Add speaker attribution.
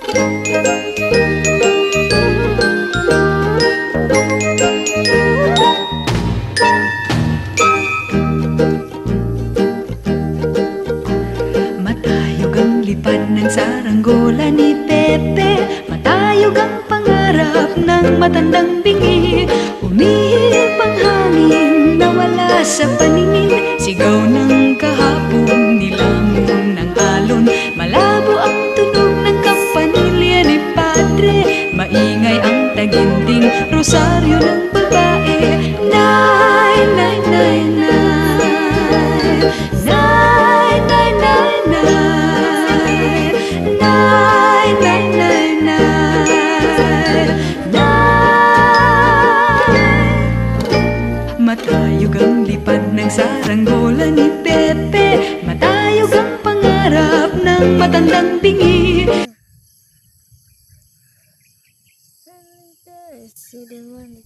Speaker 1: Matayog ang lipad ng saranggola ni Pepe, matayog ang pangarap ng matandang bingi. Umihip ang hangin, nawala sa paningin, sigaw ng kahapon, nilamon ng alon. Malabo ang tunog ng kampanilya ni Padre, maingay ang taginting rosaryo ng babae. Nay, nay, nay, nay, nay, nay, nay, nay, nay, nay, nay, nay, nay. Matayog ang lipad ng saranggola ni Pepe, matayog ang pangarap ng matandang bingi.
Speaker 2: See the one.